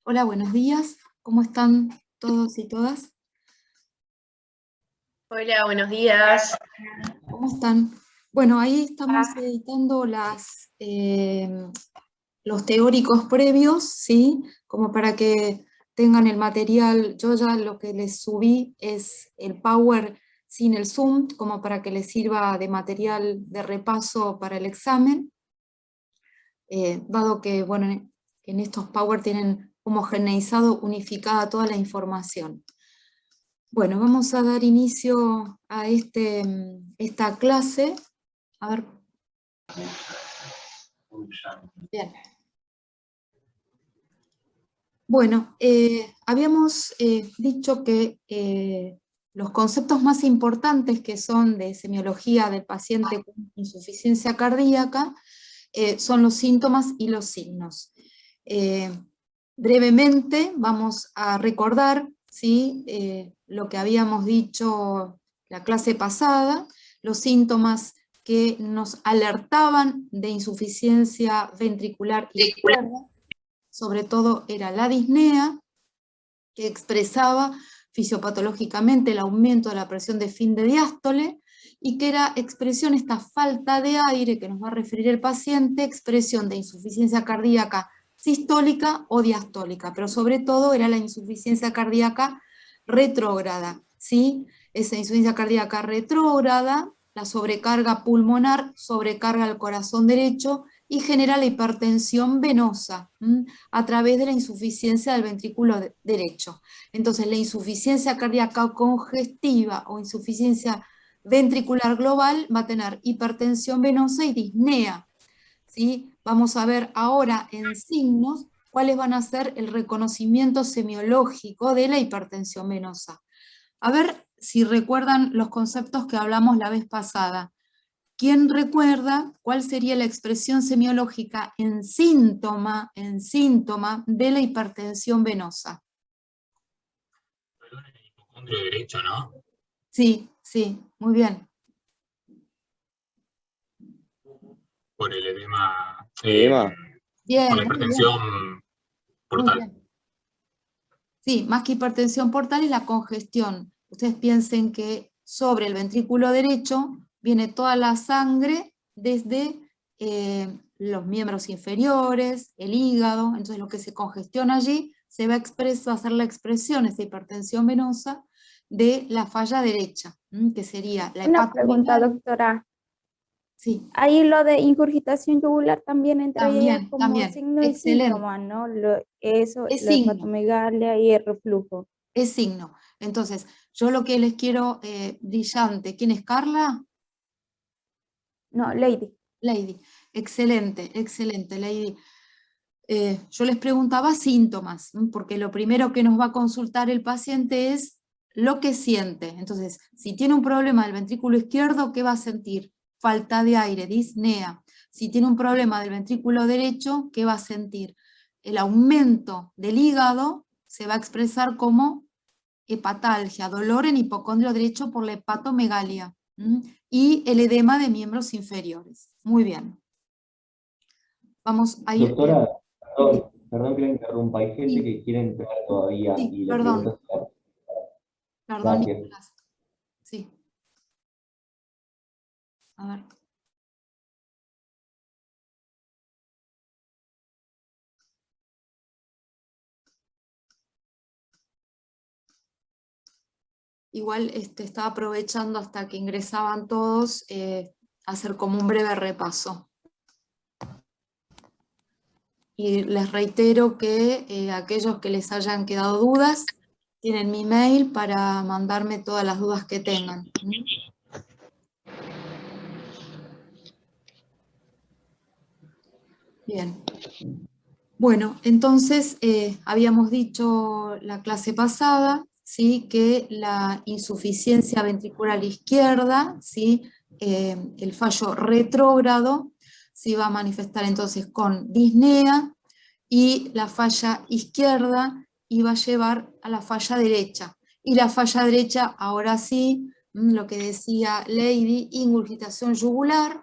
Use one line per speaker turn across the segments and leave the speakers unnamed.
Hola, buenos días. ¿Cómo están todos y todas?
Hola, buenos días.
¿Cómo están? Bueno, ahí estamos editando los teóricos previos, ¿sí? Como para que tengan el material. Yo ya lo que les subí es el Power sin el Zoom, como para que les sirva de material de repaso para el examen. Dado que, bueno, en estos Power tienen homogeneizado, unificada toda la información. Bueno, vamos a dar inicio a esta clase. A ver. Bien. Bueno, habíamos dicho que los conceptos más importantes que son de semiología del paciente con insuficiencia cardíaca son los síntomas y los signos. Brevemente vamos a recordar, ¿sí? Lo que habíamos dicho la clase pasada, los síntomas que nos alertaban de insuficiencia ventricular izquierda, sobre todo era la disnea, que expresaba fisiopatológicamente el aumento de la presión de fin de diástole, y que era expresión, esta falta de aire que nos va a referir el paciente, expresión de insuficiencia cardíaca sistólica o diastólica, pero sobre todo era la insuficiencia cardíaca retrógrada, ¿sí? Esa insuficiencia cardíaca retrógrada, la sobrecarga pulmonar, sobrecarga al corazón derecho y genera la hipertensión venosa a través de la insuficiencia del ventrículo derecho. Entonces, la insuficiencia cardíaca congestiva o insuficiencia ventricular global va a tener hipertensión venosa y disnea, ¿sí? Vamos a ver ahora en signos cuáles van a ser el reconocimiento semiológico de la hipertensión venosa. A ver si recuerdan los conceptos que hablamos la vez pasada. ¿Quién recuerda cuál sería la expresión semiológica en síntoma de la hipertensión venosa?
Dolor en el hipocondrio derecho, ¿no?
Sí, sí, muy bien.
Por el edema,
Bien,
por la
muy
hipertensión
bien. Muy
portal.
bien. Sí, más que hipertensión portal es la congestión. Ustedes piensen que sobre el ventrículo derecho viene toda la sangre desde los miembros inferiores, el hígado, entonces lo que se congestiona allí se va a hacer la expresión, esa hipertensión venosa, de la falla derecha, que sería la
Una pregunta,
hepatomegalia.
doctora.
Sí,
Ahí lo de ingurgitación yugular también entraría como
también,
signo y
excelente.
síntoma, ¿no? Eso,
Es
la
signo.
hepatomegalia y el reflujo.
Es signo. Entonces, yo lo que les quiero brillante. ¿Quién es Carla?
No, Lady.
Lady. Excelente, excelente, Lady. Yo les preguntaba síntomas, porque lo primero que nos va a consultar el paciente es lo que siente. Entonces, si tiene un problema del ventrículo izquierdo, ¿qué va a sentir? Falta de aire, disnea. Si tiene un problema del ventrículo derecho, ¿qué va a sentir? El aumento del hígado se va a expresar como hepatalgia, dolor en hipocondrio derecho por la hepatomegalia, y el edema de miembros inferiores. Muy bien. Vamos a ir...
Doctora, perdón que la interrumpa, hay gente que quiere entrar todavía
Sí,
y le
perdón,
pregunto.
perdón,
Gracias.
Nicolás. Sí. A ver. Igual estaba aprovechando hasta que ingresaban todos, hacer como un breve repaso. Y les reitero que aquellos que les hayan quedado dudas, tienen mi mail para mandarme todas las dudas que tengan. Bien. Bueno, entonces habíamos dicho la clase pasada, ¿sí? Que la insuficiencia ventricular izquierda, ¿sí? El fallo retrógrado, se va a manifestar entonces con disnea, y la falla izquierda iba a llevar a la falla derecha. Y la falla derecha, ahora sí, lo que decía Lady, ingurgitación yugular,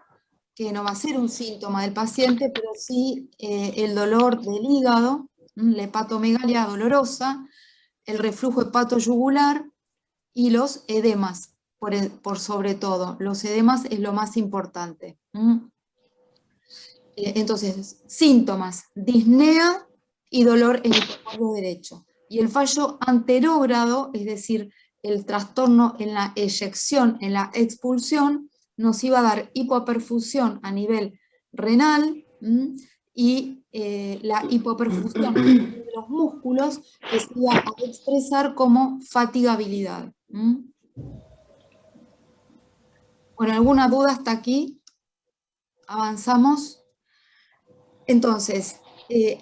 que no va a ser un síntoma del paciente, pero sí el dolor del hígado, la hepatomegalia dolorosa, el reflujo hepatoyugular y los edemas, por sobre todo. Los edemas es lo más importante. Entonces, síntomas, disnea y dolor en el hipocondrio derecho. Y el fallo anterógrado, es decir, el trastorno en la eyección, en la expulsión, nos iba a dar hipoperfusión a nivel renal y la hipoperfusión de los músculos que se iba a expresar como fatigabilidad. Bueno, ¿alguna duda hasta aquí? ¿Avanzamos? Entonces,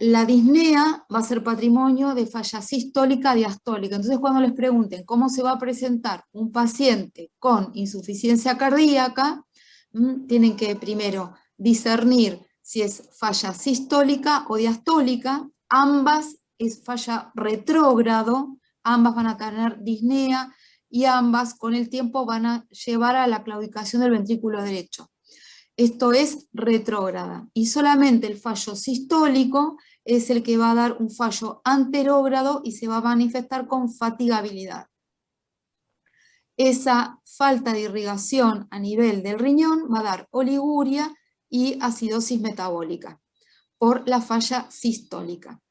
la disnea va a ser patrimonio de falla sistólica, diastólica. Entonces, cuando les pregunten cómo se va a presentar un paciente con insuficiencia cardíaca, tienen que primero discernir si es falla sistólica o diastólica. Ambas es falla retrógrado, ambas van a tener disnea y ambas con el tiempo van a llevar a la claudicación del ventrículo derecho. Esto es retrógrada, y solamente el fallo sistólico es el que va a dar un fallo anterógrado y se va a manifestar con fatigabilidad. Esa falta de irrigación a nivel del riñón va a dar oliguria y acidosis metabólica por la falla sistólica.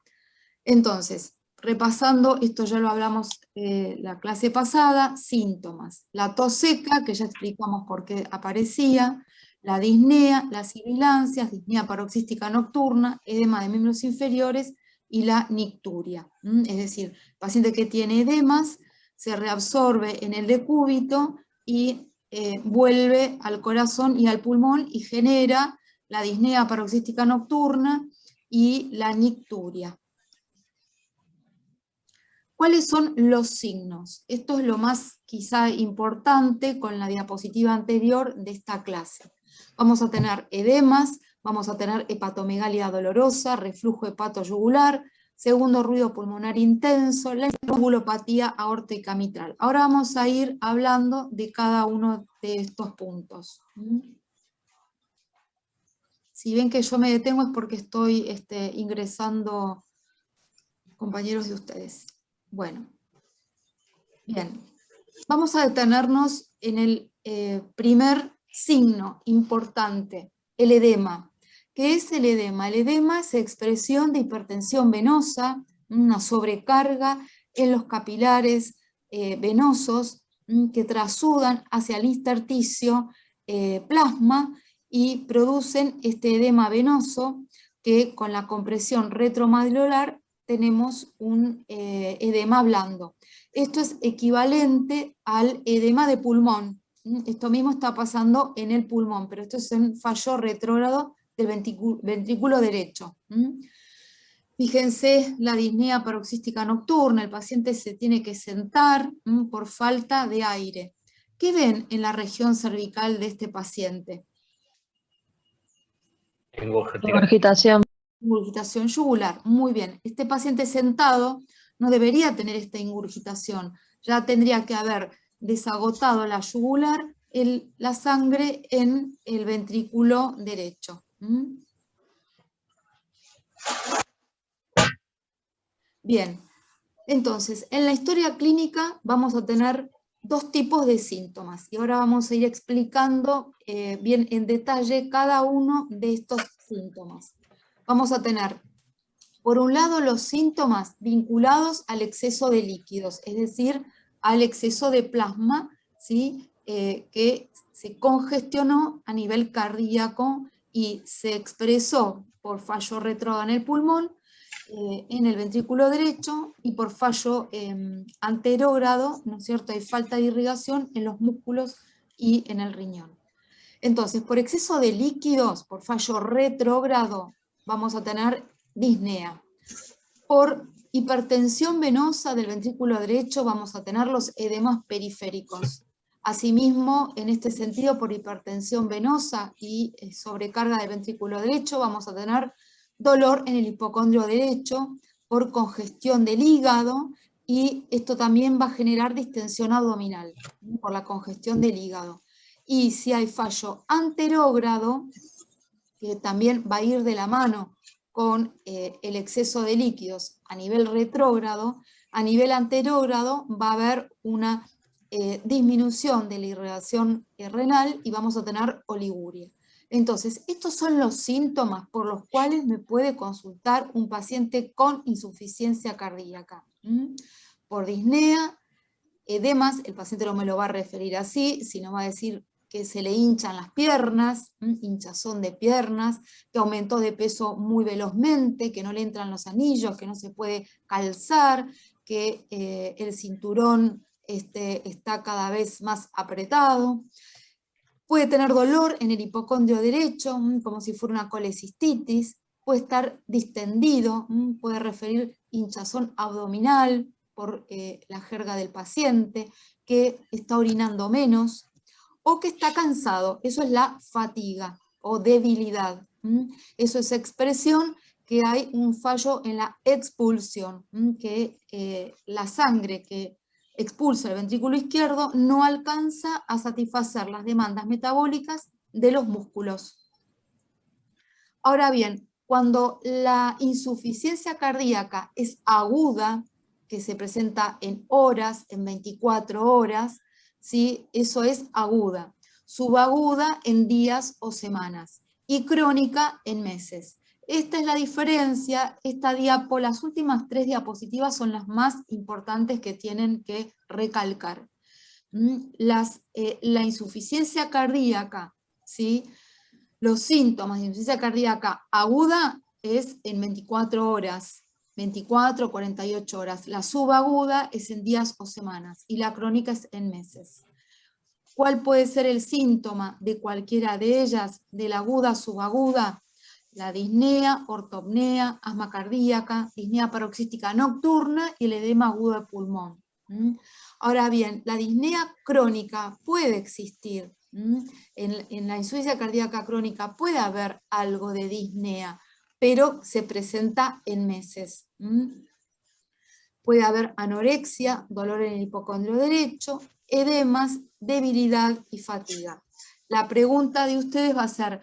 Entonces, repasando, esto ya lo hablamos la clase pasada, síntomas. La tos seca, que ya explicamos por qué aparecía, la disnea, las sibilancias, disnea paroxística nocturna, edema de miembros inferiores y la nicturia. Es decir, paciente que tiene edemas se reabsorbe en el decúbito y vuelve al corazón y al pulmón y genera la disnea paroxística nocturna y la nicturia. ¿Cuáles son los signos? Esto es lo más quizá importante con la diapositiva anterior de esta clase. Vamos a tener edemas, vamos a tener hepatomegalia dolorosa, reflujo hepatoyugular, segundo ruido pulmonar intenso, la valvulopatía aórtica mitral. Ahora vamos a ir hablando de cada uno de estos puntos. Si ven que yo me detengo es porque estoy ingresando compañeros de ustedes. Bueno, bien, vamos a detenernos en el primer signo importante, el edema. ¿Qué es el edema? El edema es expresión de hipertensión venosa, una sobrecarga en los capilares venosos que trasudan hacia el intersticio plasma y producen este edema venoso que con la compresión retromadrilar tenemos un edema blando. Esto es equivalente al edema de pulmón. Esto mismo está pasando en el pulmón, pero esto es un fallo retrógrado del ventrículo derecho. Fíjense la disnea paroxística nocturna, el paciente se tiene que sentar por falta de aire. ¿Qué ven en la región cervical de este paciente?
Ingurgitación.
Ingurgitación yugular, muy bien. Este paciente sentado no debería tener esta ingurgitación, ya tendría que haber desagotado la yugular, la sangre en el ventrículo derecho. Bien, entonces, en la historia clínica vamos a tener dos tipos de síntomas, y ahora vamos a ir explicando bien en detalle cada uno de estos síntomas. Vamos a tener, por un lado, los síntomas vinculados al exceso de líquidos, es decir, al exceso de plasma, ¿sí? Que se congestionó a nivel cardíaco y se expresó por fallo retrógrado en el pulmón, en el ventrículo derecho, y por fallo anterógrado, ¿no es cierto? Hay falta de irrigación en los músculos y en el riñón. Entonces, por exceso de líquidos, por fallo retrógrado, vamos a tener disnea. Por hipertensión venosa del ventrículo derecho vamos a tener los edemas periféricos. Asimismo, en este sentido, por hipertensión venosa y sobrecarga del ventrículo derecho vamos a tener dolor en el hipocondrio derecho por congestión del hígado, y esto también va a generar distensión abdominal por la congestión del hígado. Y si hay fallo anterógrado, que también va a ir de la mano con el exceso de líquidos a nivel retrógrado, a nivel anterógrado va a haber una disminución de la irrigación renal y vamos a tener oliguria. Entonces, estos son los síntomas por los cuales me puede consultar un paciente con insuficiencia cardíaca. Por disnea, edemas, el paciente no me lo va a referir así, sino va a decir que se le hinchan las piernas, hinchazón de piernas, que aumentó de peso muy velozmente, que no le entran los anillos, que no se puede calzar, que el cinturón está cada vez más apretado. Puede tener dolor en el hipocondrio derecho, como si fuera una colecistitis, puede estar distendido, puede referir hinchazón abdominal por la jerga del paciente, que está orinando menos, o que está cansado. Eso es la fatiga o debilidad. Eso es expresión que hay un fallo en la expulsión, que la sangre que expulsa el ventrículo izquierdo no alcanza a satisfacer las demandas metabólicas de los músculos. Ahora bien, cuando la insuficiencia cardíaca es aguda, que se presenta en horas, en 24 horas, ¿sí? Eso es aguda. Subaguda en días o semanas y crónica en meses. Esta es la diferencia. Las últimas 3 diapositivas son las más importantes que tienen que recalcar. La insuficiencia cardíaca, ¿sí? Los síntomas de insuficiencia cardíaca aguda es en 24 horas, 24 48 horas. La subaguda es en días o semanas y la crónica es en meses. ¿Cuál puede ser el síntoma de cualquiera de ellas, de la aguda, subaguda? La disnea, ortopnea, asma cardíaca, disnea paroxística nocturna y el edema agudo de pulmón. Ahora bien, la disnea crónica puede existir. En la insuficiencia cardíaca crónica puede haber algo de disnea, pero se presenta en meses. Puede haber anorexia, dolor en el hipocondrio derecho, edemas, debilidad y fatiga. La pregunta de ustedes va a ser,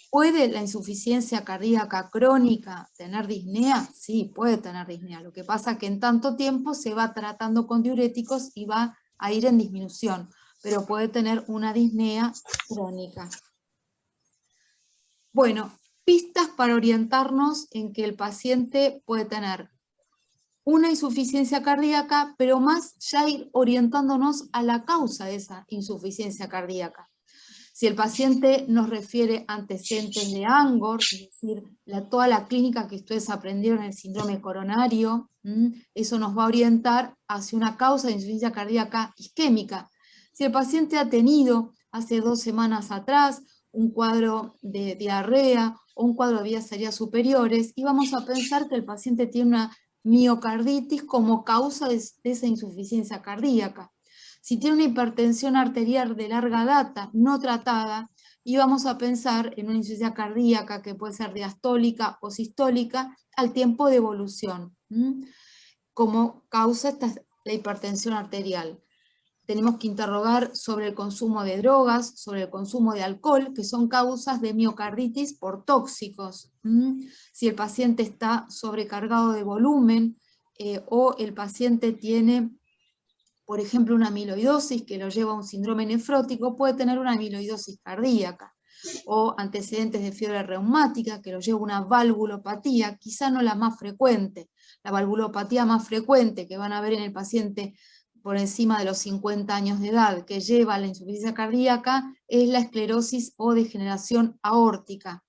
¿puede la insuficiencia cardíaca crónica tener disnea? Sí, puede tener disnea. Lo que pasa es que en tanto tiempo se va tratando con diuréticos y va a ir en disminución, pero puede tener una disnea crónica. Bueno, pistas para orientarnos en que el paciente puede tener una insuficiencia cardíaca, pero más ya ir orientándonos a la causa de esa insuficiencia cardíaca. Si el paciente nos refiere antecedentes de Angor, es decir, toda la clínica que ustedes aprendieron en el síndrome coronario, eso nos va a orientar hacia una causa de insuficiencia cardíaca isquémica. Si el paciente ha tenido hace 2 semanas atrás un cuadro de diarrea o un cuadro de vías aéreas superiores, y vamos a pensar que el paciente tiene una miocarditis como causa de esa insuficiencia cardíaca. Si tiene una hipertensión arterial de larga data no tratada, y vamos a pensar en una insuficiencia cardíaca que puede ser diastólica o sistólica al tiempo de evolución, como causa la hipertensión arterial. Tenemos que interrogar sobre el consumo de drogas, sobre el consumo de alcohol, que son causas de miocarditis por tóxicos. Si el paciente está sobrecargado de volumen o el paciente tiene, por ejemplo, una amiloidosis que lo lleva a un síndrome nefrótico, puede tener una amiloidosis cardíaca, o antecedentes de fiebre reumática que lo lleva a una valvulopatía, quizá no la más frecuente. La valvulopatía más frecuente que van a ver en el paciente por encima de los 50 años de edad, que lleva a la insuficiencia cardíaca, es la esclerosis o degeneración aórtica.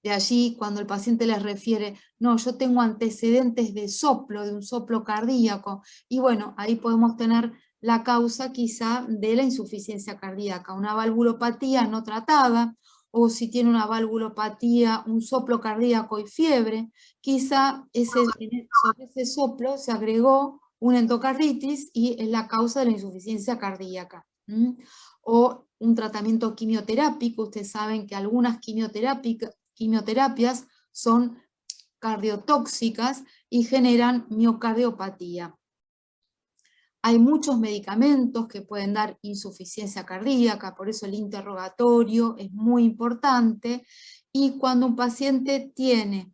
De allí, cuando el paciente les refiere, no, yo tengo antecedentes de soplo, de un soplo cardíaco, y bueno, ahí podemos tener la causa quizá de la insuficiencia cardíaca, una valvulopatía no tratada, o si tiene una valvulopatía, un soplo cardíaco y fiebre, quizá sobre ese soplo se agregó una endocarditis y es la causa de la insuficiencia cardíaca. O un tratamiento quimioterápico, ustedes saben que algunas quimioterapias son cardiotóxicas y generan miocardiopatía. Hay muchos medicamentos que pueden dar insuficiencia cardíaca, por eso el interrogatorio es muy importante. Y cuando un paciente tiene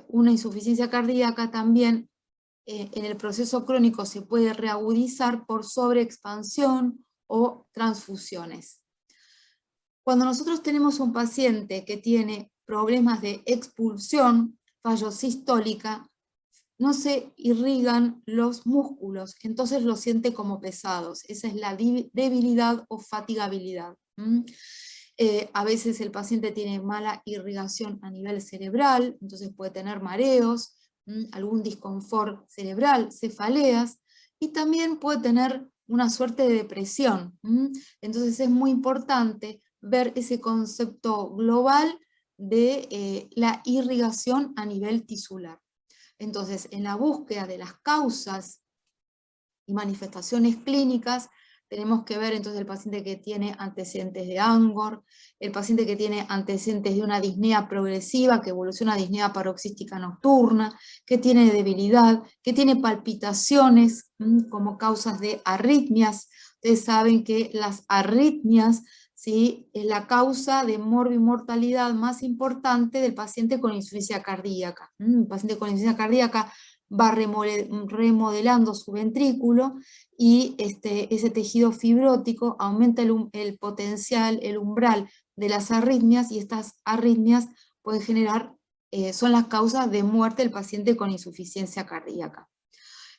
una insuficiencia cardíaca también en el proceso crónico se puede reagudizar por sobreexpansión o transfusiones. Cuando nosotros tenemos un paciente que tiene problemas de expulsión, fallo sistólica, no se irrigan los músculos, entonces los siente como pesados. Esa es la debilidad o fatigabilidad. A veces el paciente tiene mala irrigación a nivel cerebral, entonces puede tener mareos, algún disconfort cerebral, cefaleas, y también puede tener una suerte de depresión. Entonces es muy importante ver ese concepto global de la irrigación a nivel tisular. Entonces, en la búsqueda de las causas y manifestaciones clínicas, tenemos que ver entonces el paciente que tiene antecedentes de Angor, el paciente que tiene antecedentes de una disnea progresiva, que evoluciona a disnea paroxística nocturna, que tiene debilidad, que tiene palpitaciones como causas de arritmias. Ustedes saben que las arritmias, ¿sí?, es la causa de morbimortalidad más importante del paciente con insuficiencia cardíaca. El paciente con insuficiencia cardíaca va remodelando su ventrículo y ese tejido fibrótico aumenta el potencial, el umbral de las arritmias, y estas arritmias pueden generar, son las causas de muerte del paciente con insuficiencia cardíaca.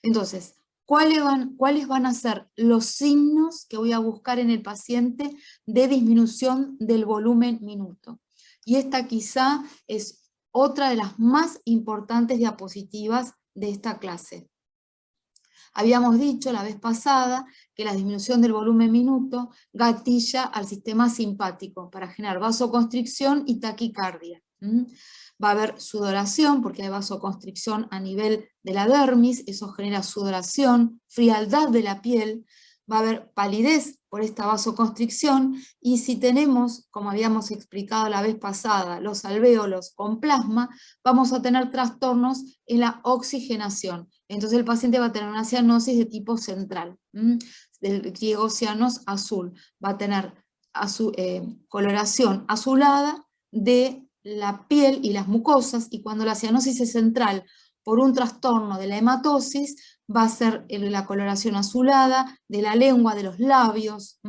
Entonces, ¿cuáles van a ser los signos que voy a buscar en el paciente de disminución del volumen minuto? Y esta quizá es otra de las más importantes diapositivas de esta clase. Habíamos dicho la vez pasada que la disminución del volumen minuto gatilla al sistema simpático para generar vasoconstricción y taquicardia. Va a haber sudoración porque hay vasoconstricción a nivel de la dermis, eso genera sudoración, frialdad de la piel, va a haber palidez por esta vasoconstricción, y si tenemos, como habíamos explicado la vez pasada, los alvéolos con plasma, vamos a tener trastornos en la oxigenación. Entonces el paciente va a tener una cianosis de tipo central, del griego cianos, azul, va a tener coloración azulada de la piel y las mucosas, y cuando la cianosis es central por un trastorno de la hematosis, va a ser la coloración azulada de la lengua, de los labios,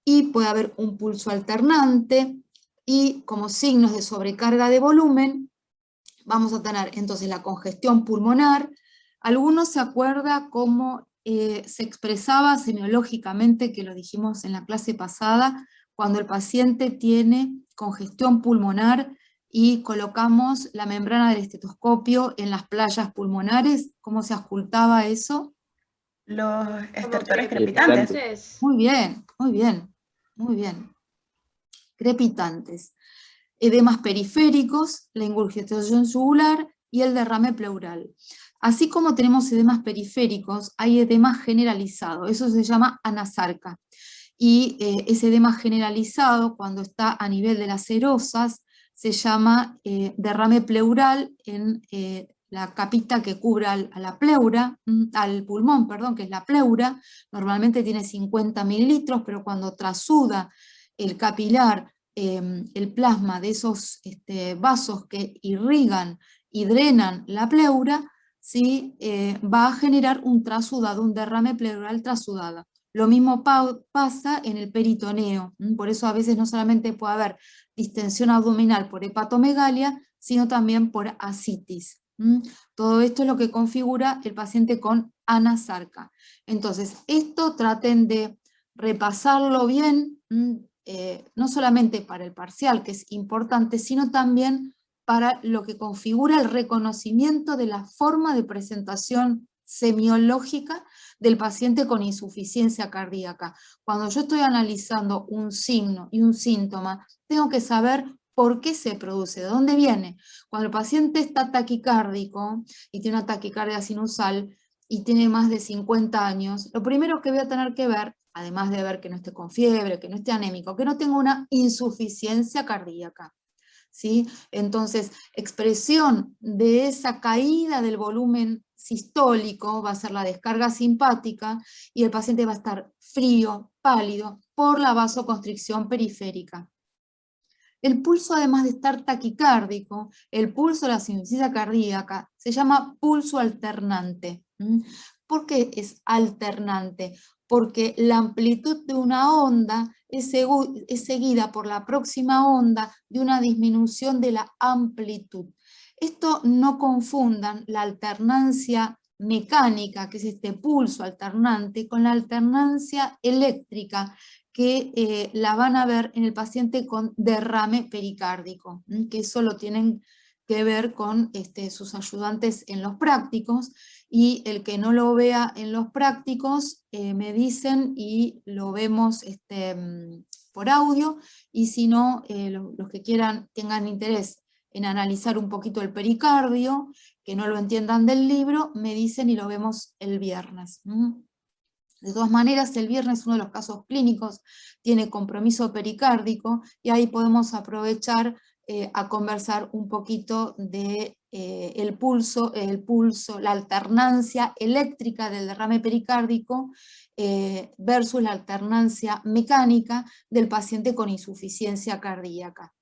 y puede haber un pulso alternante, y como signos de sobrecarga de volumen, vamos a tener entonces la congestión pulmonar. ¿Alguno se acuerda cómo se expresaba semiológicamente, que lo dijimos en la clase pasada, cuando el paciente tiene congestión pulmonar y colocamos la membrana del estetoscopio en las playas pulmonares? ¿Cómo se auscultaba eso?
Los estertores crepitantes.
Muy bien, muy bien, muy bien. Crepitantes. Edemas periféricos, la ingurgitación yugular y el derrame pleural. Así como tenemos edemas periféricos, hay edema generalizado, eso se llama anasarca. Y ese edema generalizado, cuando está a nivel de las serosas, se llama derrame pleural en la capita que cubre a la pleura, al pulmón, perdón, que es la pleura. Normalmente tiene 50 mililitros, pero cuando trasuda el capilar, el plasma de esos vasos que irrigan y drenan la pleura, ¿sí? Va a generar un trasudado, un derrame pleural trasudado. Lo mismo pasa en el peritoneo, por eso a veces no solamente puede haber distensión abdominal por hepatomegalia, sino también por ascitis. Todo esto es lo que configura el paciente con anasarca. Entonces, esto traten de repasarlo bien, no solamente para el parcial, que es importante, sino también para lo que configura el reconocimiento de la forma de presentación semiológica del paciente con insuficiencia cardíaca. Cuando yo estoy analizando un signo y un síntoma, tengo que saber por qué se produce, de dónde viene. Cuando el paciente está taquicárdico y tiene una taquicardia sinusal y tiene más de 50 años, lo primero que voy a tener que ver, además de ver que no esté con fiebre, que no esté anémico, que no tenga una insuficiencia cardíaca, ¿sí? Entonces, expresión de esa caída del volumen sistólico va a ser la descarga simpática, y el paciente va a estar frío, pálido, por la vasoconstricción periférica. El pulso, además de estar taquicárdico, el pulso de la sinusitis cardíaca se llama pulso alternante. ¿Por qué es alternante? Porque la amplitud de una onda es seguida por la próxima onda de una disminución de la amplitud. Esto no confundan la alternancia mecánica, que es este pulso alternante, con la alternancia eléctrica, que la van a ver en el paciente con derrame pericárdico, que eso lo tienen que ver con sus ayudantes en los prácticos, y el que no lo vea en los prácticos me dicen y lo vemos por audio, y si no, los que tengan interés en analizar un poquito el pericardio, que no lo entiendan del libro, me dicen y lo vemos el viernes. De todas maneras, el viernes uno de los casos clínicos tiene compromiso pericárdico, y ahí podemos aprovechar a conversar un poquito de el pulso, la alternancia eléctrica del derrame pericárdico versus la alternancia mecánica del paciente con insuficiencia cardíaca.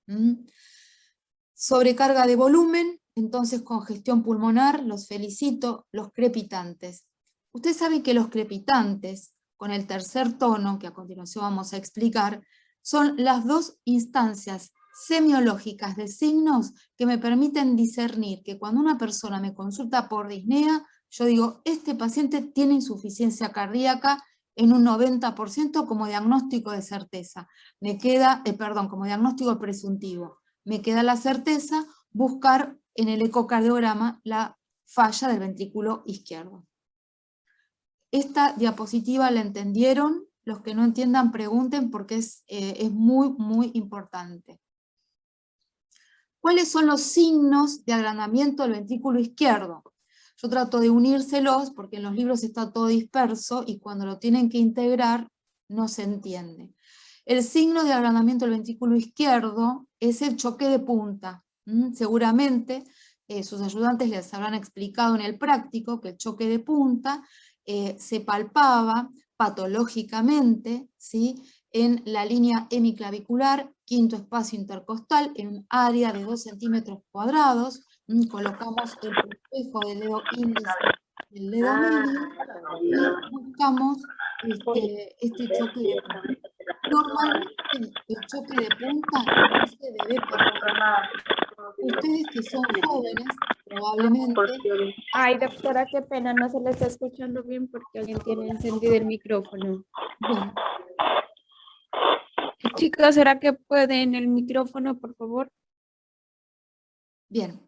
Sobrecarga de volumen, entonces congestión pulmonar, los felicito. Los crepitantes. Usted sabe que los crepitantes, con el tercer tono, que a continuación vamos a explicar, son las dos instancias semiológicas de signos que me permiten discernir que cuando una persona me consulta por disnea, yo digo, este paciente tiene insuficiencia cardíaca en un 90% como diagnóstico de certeza. Me queda, como diagnóstico presuntivo. Me queda la certeza buscar en el ecocardiograma la falla del ventrículo izquierdo. Esta diapositiva la entendieron. Los que no entiendan pregunten, porque es muy, muy importante. ¿Cuáles son los signos de agrandamiento del ventrículo izquierdo? Yo trato de unírselos porque en los libros está todo disperso y cuando lo tienen que integrar no se entiende. El signo de agrandamiento del ventrículo izquierdo es el choque de punta. Seguramente sus ayudantes les habrán explicado en el práctico que el choque de punta se palpaba patológicamente, ¿sí?, en la línea hemiclavicular, quinto espacio intercostal, en un área de 2 centímetros cuadrados. Colocamos el espejo del dedo índice y el dedo medio y buscamos este choque de punta. Normalmente el choque de punta no se debe perder. Ustedes que son jóvenes, probablemente...
Ay, doctora, qué pena, no se le está escuchando bien porque alguien tiene encendido el micrófono.
Bien.
Chicas, ¿será que pueden el micrófono, por favor?
Bien.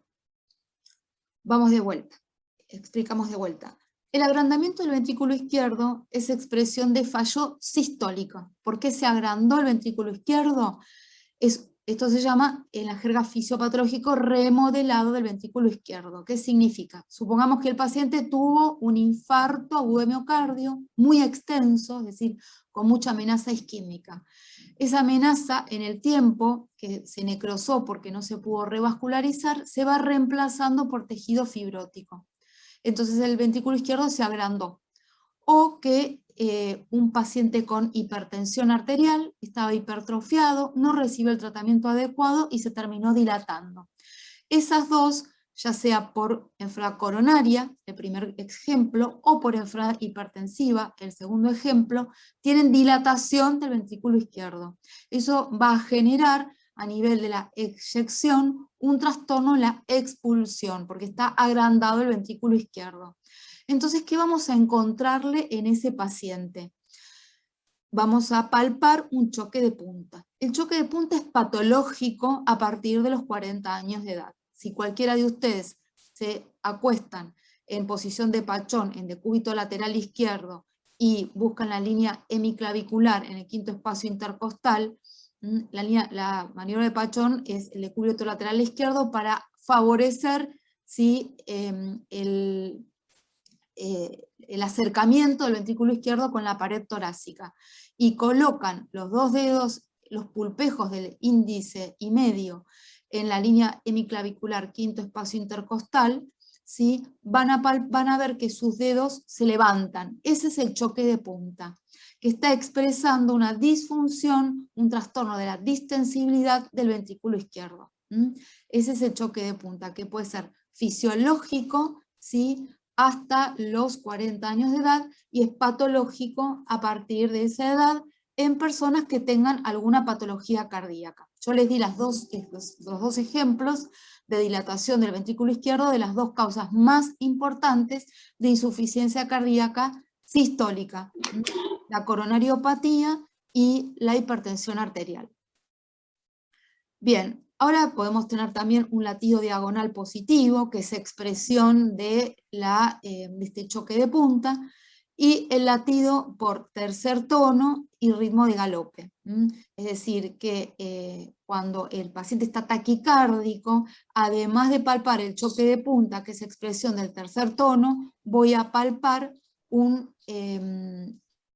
Vamos de vuelta. Explicamos de vuelta. El agrandamiento del ventrículo izquierdo es expresión de fallo sistólico. ¿Por qué se agrandó el ventrículo izquierdo? Esto se llama, en la jerga fisiopatológico, remodelado del ventrículo izquierdo. ¿Qué significa? Supongamos que el paciente tuvo un infarto agudo de miocardio muy extenso, es decir, con mucha amenaza isquémica. Esa amenaza, en el tiempo que se necrosó porque no se pudo revascularizar, se va reemplazando por tejido fibrótico. Entonces el ventrículo izquierdo se agrandó. O que un paciente con hipertensión arterial estaba hipertrofiado, no recibe el tratamiento adecuado y se terminó dilatando. Esas dos, ya sea por enfermedad coronaria, el primer ejemplo, o por enfermedad hipertensiva, el segundo ejemplo, tienen dilatación del ventrículo izquierdo. Eso va a generar a nivel de la eyección un trastorno en la expulsión, porque está agrandado el ventrículo izquierdo. Entonces, ¿qué vamos a encontrarle en ese paciente? Vamos a palpar un choque de punta. El choque de punta es patológico a partir de los 40 años de edad. Si cualquiera de ustedes se acuestan en posición de pachón, en decúbito lateral izquierdo, y buscan la línea hemiclavicular en el quinto espacio intercostal, la maniobra de pachón es el decúbito lateral izquierdo para favorecer, ¿sí?, el acercamiento del ventrículo izquierdo con la pared torácica, y colocan los dos dedos, los pulpejos del índice y medio, en la línea hemiclavicular quinto espacio intercostal, ¿sí?, van a ver que sus dedos se levantan. Ese es el choque de punta. que está expresando una disfunción, un trastorno de la distensibilidad del ventrículo izquierdo. Ese es el choque de punta, que puede ser fisiológico, ¿sí?, hasta los 40 años de edad, y es patológico a partir de esa edad en personas que tengan alguna patología cardíaca. Yo les di los dos ejemplos de dilatación del ventrículo izquierdo de las dos causas más importantes de insuficiencia cardíaca sistólica, la coronariopatía y la hipertensión arterial. Bien, ahora podemos tener también un latido diagonal positivo, que es expresión de este choque de punta, y el latido por tercer tono y ritmo de galope. Es decir, que cuando el paciente está taquicárdico, además de palpar el choque de punta, que es expresión del tercer tono, voy a palpar un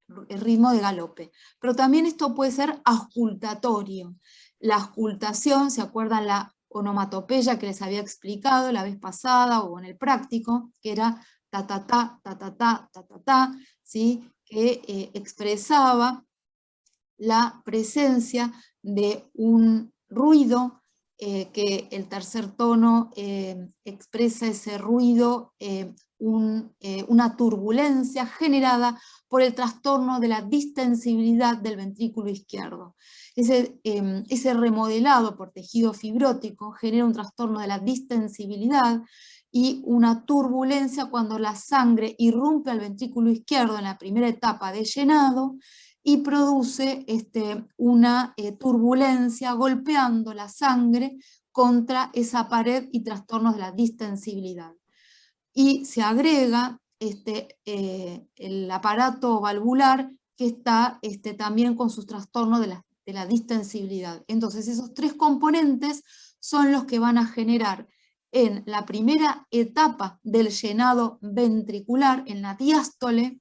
ritmo de galope. Pero también esto puede ser auscultatorio. La auscultación, ¿se acuerdan la onomatopeya que les había explicado la vez pasada o en el práctico? Que era ta ta ta, ta ta ta, ta ta ta, ¿sí?, que expresaba la presencia de un ruido, que el tercer tono expresa ese ruido, una turbulencia generada por el trastorno de la distensibilidad del ventrículo izquierdo. Ese remodelado por tejido fibrótico genera un trastorno de la distensibilidad y una turbulencia cuando la sangre irrumpe al ventrículo izquierdo en la primera etapa de llenado y produce una turbulencia golpeando la sangre contra esa pared y trastornos de la distensibilidad. Y se agrega el aparato valvular que está también con sus trastornos de la distensibilidad. Entonces esos tres componentes son los que van a generar en la primera etapa del llenado ventricular, en la diástole,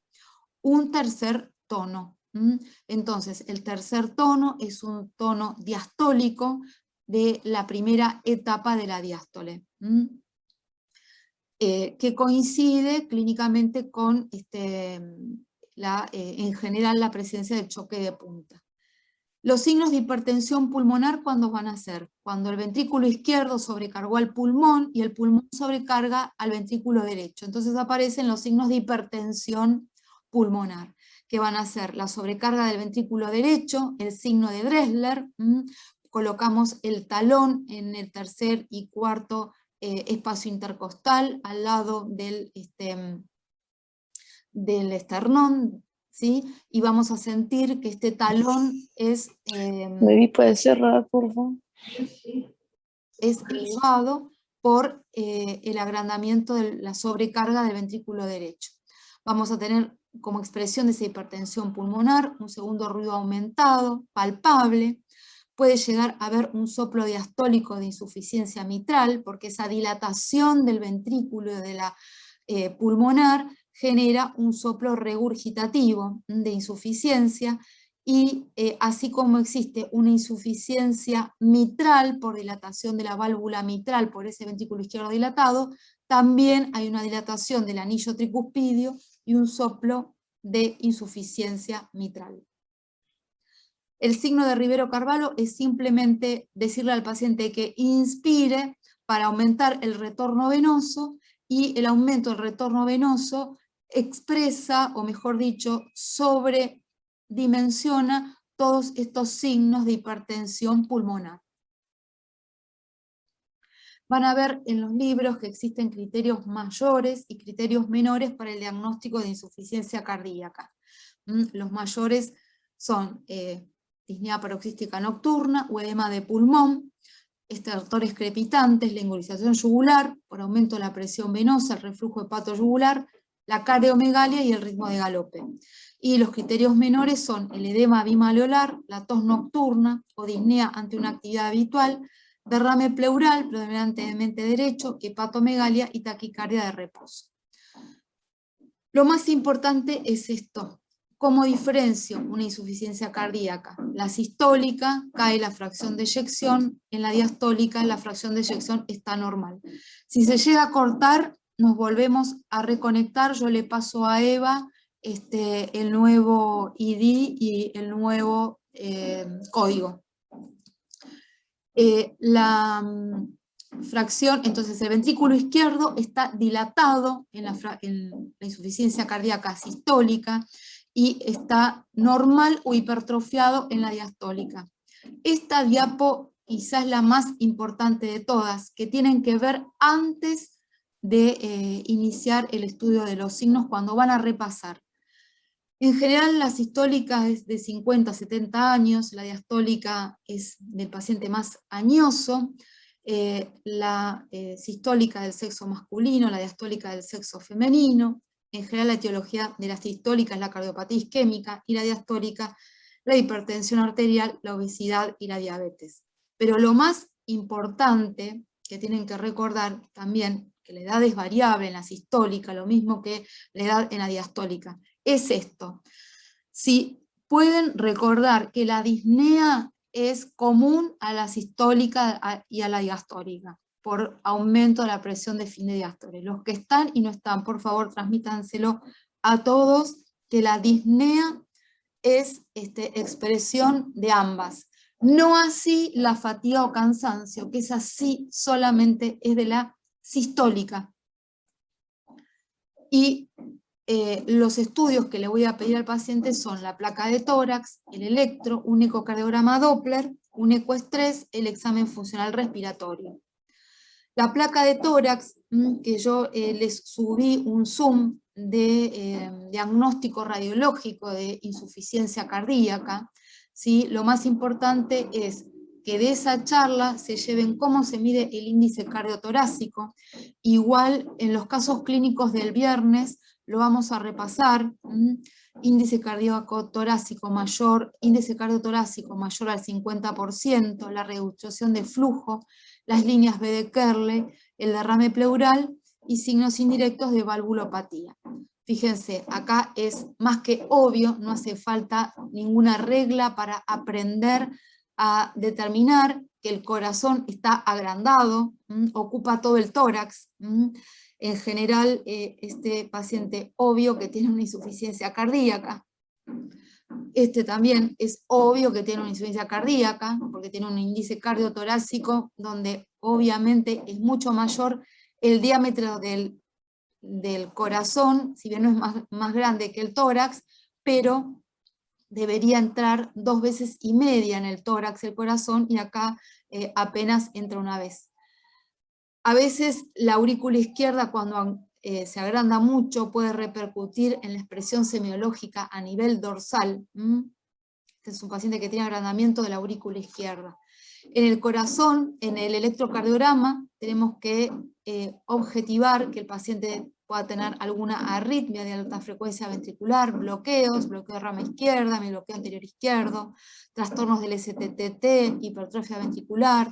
un tercer tono. Entonces el tercer tono es un tono diastólico de la primera etapa de la diástole. Que coincide clínicamente con en general la presencia del choque de punta. Los signos de hipertensión pulmonar, ¿cuándo van a ser? Cuando el ventrículo izquierdo sobrecargó al pulmón y el pulmón sobrecarga al ventrículo derecho. Entonces aparecen los signos de hipertensión pulmonar, que van a ser la sobrecarga del ventrículo derecho, el signo de Dressler, colocamos el talón en el tercer y cuarto espacio intercostal, al lado del esternón, ¿sí? Y vamos a sentir que este talón es...
Baby, ¿puedes cerrar, por favor?
Es elevado por el agrandamiento de la sobrecarga del ventrículo derecho. Vamos a tener como expresión de esa hipertensión pulmonar un segundo ruido aumentado, palpable. Puede llegar a haber un soplo diastólico de insuficiencia mitral, porque esa dilatación del ventrículo de la pulmonar genera un soplo regurgitativo de insuficiencia, y así como existe una insuficiencia mitral por dilatación de la válvula mitral por ese ventrículo izquierdo dilatado, también hay una dilatación del anillo tricuspidio y un soplo de insuficiencia mitral. El signo de Rivero-Carvalho es simplemente decirle al paciente que inspire para aumentar el retorno venoso, y el aumento del retorno venoso expresa, o mejor dicho, sobredimensiona todos estos signos de hipertensión pulmonar. Van a ver en los libros que existen criterios mayores y criterios menores para el diagnóstico de insuficiencia cardíaca. Los mayores son disnea paroxística nocturna o edema de pulmón, estertores crepitantes, la embolización yugular por aumento de la presión venosa, el reflujo hepatoyugular, la cardiomegalia y el ritmo de galope. Y los criterios menores son el edema bimaleolar, la tos nocturna o disnea ante una actividad habitual, derrame pleural, predominantemente derecho, hepatomegalia y taquicardia de reposo. Lo más importante es esto. ¿Cómo diferencio una insuficiencia cardíaca? La sistólica cae la fracción de eyección, en la diastólica la fracción de eyección está normal. Si se llega a cortar, nos volvemos a reconectar, yo le paso a Eva el nuevo ID y el nuevo código. La fracción, entonces el ventrículo izquierdo está dilatado en la insuficiencia cardíaca sistólica y está normal o hipertrofiado en la diastólica. Esta diapo quizás es la más importante de todas, que tienen que ver antes de iniciar el estudio de los signos cuando van a repasar. En general la sistólica es de 50 a 70 años, la diastólica es del paciente más añoso, la sistólica del sexo masculino, la diastólica del sexo femenino. En general la etiología de la sistólica es la cardiopatía isquémica y la diastólica la hipertensión arterial, la obesidad y la diabetes. Pero lo más importante que tienen que recordar también, que la edad es variable en la sistólica, lo mismo que la edad en la diastólica, es esto. Si pueden recordar que la disnea es común a la sistólica y a la diastólica, por aumento de la presión de fin de diástole. Los que están y no están, por favor, transmítanselo a todos, que la disnea es expresión de ambas. No así la fatiga o cansancio, que es así solamente es de la sistólica. Y los estudios que le voy a pedir al paciente son la placa de tórax, el electro, un ecocardiograma Doppler, un ecoestrés, el examen funcional respiratorio. La placa de tórax, que yo les subí un zoom de diagnóstico radiológico de insuficiencia cardíaca, ¿sí? Lo más importante es que de esa charla se lleven cómo se mide el índice cardiotorácico. Igual en los casos clínicos del viernes lo vamos a repasar. Índice cardíaco torácico mayor, índice cardiotorácico mayor al 50%, la reducción de flujo, las líneas B de Kerle, el derrame pleural y signos indirectos de valvulopatía. Fíjense, acá es más que obvio, no hace falta ninguna regla para aprender a determinar que el corazón está agrandado, ocupa todo el tórax. En general, este paciente obvio que tiene una insuficiencia cardíaca. Este también es obvio que tiene una insuficiencia cardíaca, porque tiene un índice cardiotorácico donde obviamente es mucho mayor el diámetro del corazón, si bien no es más grande que el tórax, pero debería entrar 2,5 veces en el tórax el corazón, y acá apenas entra una vez. A veces la aurícula izquierda, cuando se agranda mucho, puede repercutir en la expresión semiológica a nivel dorsal. Este es un paciente que tiene agrandamiento de la aurícula izquierda. En el corazón, en el electrocardiograma, tenemos que objetivar que el paciente pueda tener alguna arritmia de alta frecuencia ventricular, bloqueos, bloqueo de rama izquierda, bloqueo anterior izquierdo, trastornos del STTT, hipertrofia ventricular,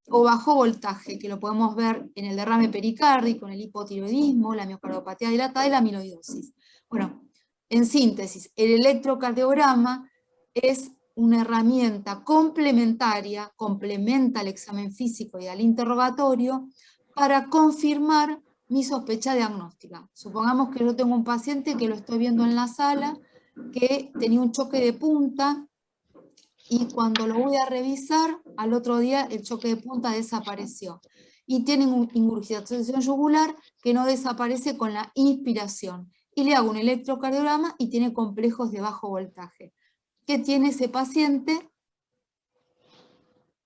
o bajo voltaje, que lo podemos ver en el derrame pericárdico, en el hipotiroidismo, la miocardiopatía dilatada y la amiloidosis. Bueno, en síntesis, el electrocardiograma es una herramienta complementaria, complementa al examen físico y al interrogatorio para confirmar mi sospecha diagnóstica. Supongamos que yo tengo un paciente que lo estoy viendo en la sala, que tenía un choque de punta, y cuando lo voy a revisar, al otro día el choque de punta desapareció. Y tienen una ingurgitación yugular que no desaparece con la inspiración. Y le hago un electrocardiograma y tiene complejos de bajo voltaje. ¿Qué tiene ese paciente?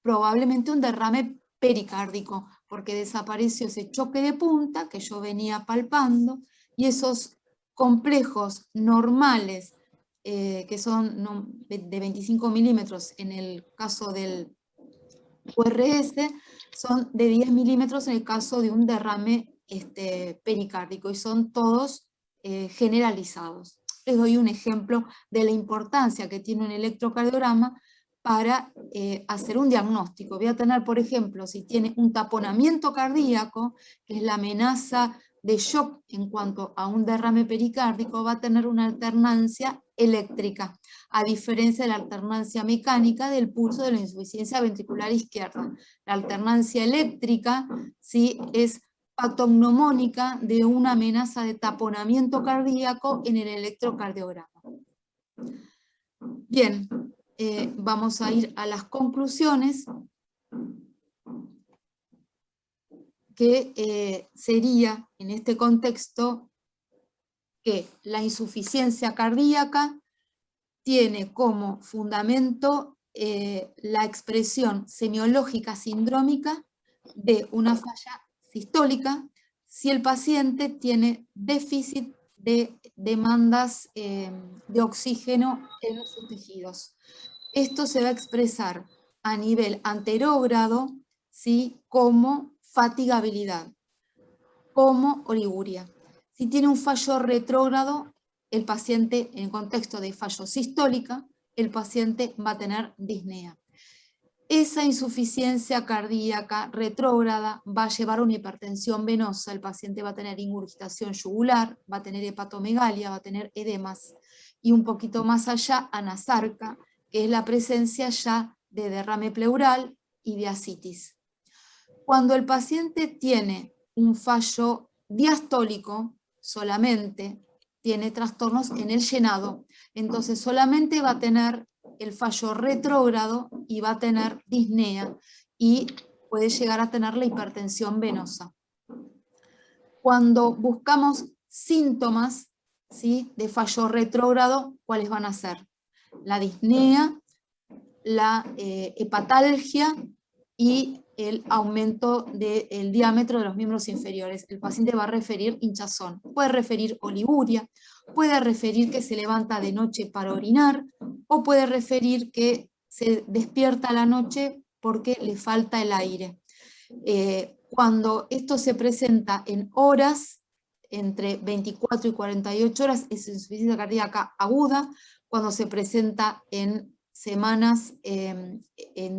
Probablemente un derrame pericárdico, porque desapareció ese choque de punta que yo venía palpando, y esos complejos normales, que son de 25 milímetros en el caso del URS, son de 10 milímetros en el caso de un derrame pericárdico, y son todos generalizados. Les doy un ejemplo de la importancia que tiene un electrocardiograma para hacer un diagnóstico. Voy a tener, por ejemplo, si tiene un taponamiento cardíaco, que es la amenaza de shock en cuanto a un derrame pericárdico, va a tener una alternancia eléctrica, a diferencia de la alternancia mecánica del pulso de la insuficiencia ventricular izquierda. La alternancia eléctrica, ¿sí?, es patognomónica de una amenaza de taponamiento cardíaco en el electrocardiograma. Bien, vamos a ir a las conclusiones, que sería, en este contexto, que la insuficiencia cardíaca tiene como fundamento la expresión semiológica sindrómica de una falla sistólica si el paciente tiene déficit de demandas de oxígeno en sus tejidos. Esto se va a expresar a nivel anterógrado, ¿sí?, como fatigabilidad, como oliguria. Si tiene un fallo retrógrado, el paciente, en contexto de fallo sistólica, el paciente va a tener disnea. Esa insuficiencia cardíaca retrógrada va a llevar a una hipertensión venosa, el paciente va a tener ingurgitación yugular, va a tener hepatomegalia, va a tener edemas, y un poquito más allá, anasarca, que es la presencia ya de derrame pleural y de ascitis. Cuando el paciente tiene un fallo diastólico, solamente tiene trastornos en el llenado, entonces solamente va a tener el fallo retrógrado y va a tener disnea y puede llegar a tener la hipertensión venosa. Cuando buscamos síntomas, ¿sí?, de fallo retrógrado, ¿cuáles van a ser? La disnea, la hepatalgia y el aumento del diámetro de los miembros inferiores. El paciente va a referir hinchazón, puede referir oliguria, puede referir que se levanta de noche para orinar, o puede referir que se despierta a la noche porque le falta el aire. Cuando esto se presenta en horas, entre 24 y 48 horas, es insuficiencia cardíaca aguda. Cuando se presenta en semanas, en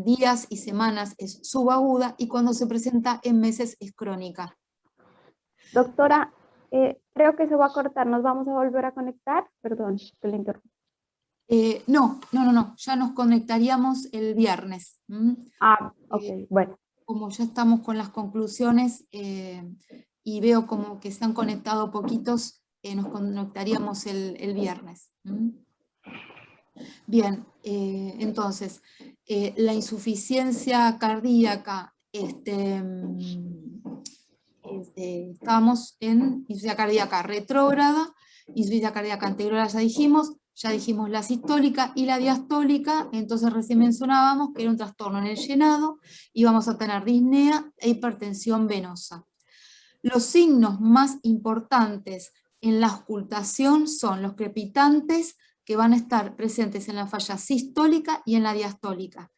días y semanas es subaguda, y cuando se presenta en meses es crónica.
Doctora, creo que se va a cortar, ¿nos vamos a volver a conectar? Perdón, que le interrumpo.
No, ya nos conectaríamos el viernes.
Ok, bueno.
Como ya estamos con las conclusiones y veo como que se han conectado poquitos, nos conectaríamos el viernes. Bien, entonces, la insuficiencia cardíaca, estábamos en insuficiencia cardíaca retrógrada, insuficiencia cardíaca anterior ya dijimos la sistólica y la diastólica, entonces recién mencionábamos que era un trastorno en el llenado, y vamos a tener disnea e hipertensión venosa. Los signos más importantes en la auscultación son los crepitantes, que van a estar presentes en la falla sistólica y en la diastólica.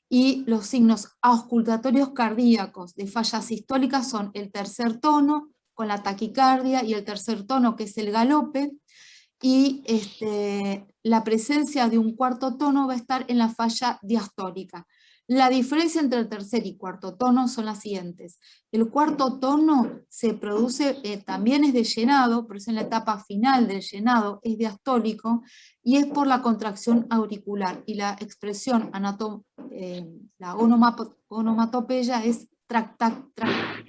Y los signos auscultatorios cardíacos de falla sistólica son el tercer tono, con la taquicardia, y el tercer tono, que es el galope, y la presencia de un cuarto tono va a estar en la falla diastólica. La diferencia entre el tercer y cuarto tono son las siguientes. El cuarto tono se produce, también es de llenado, pero es en la etapa final del llenado, es diastólico, y es por la contracción auricular, y la expresión la onomatopeya es trac, tac, trac.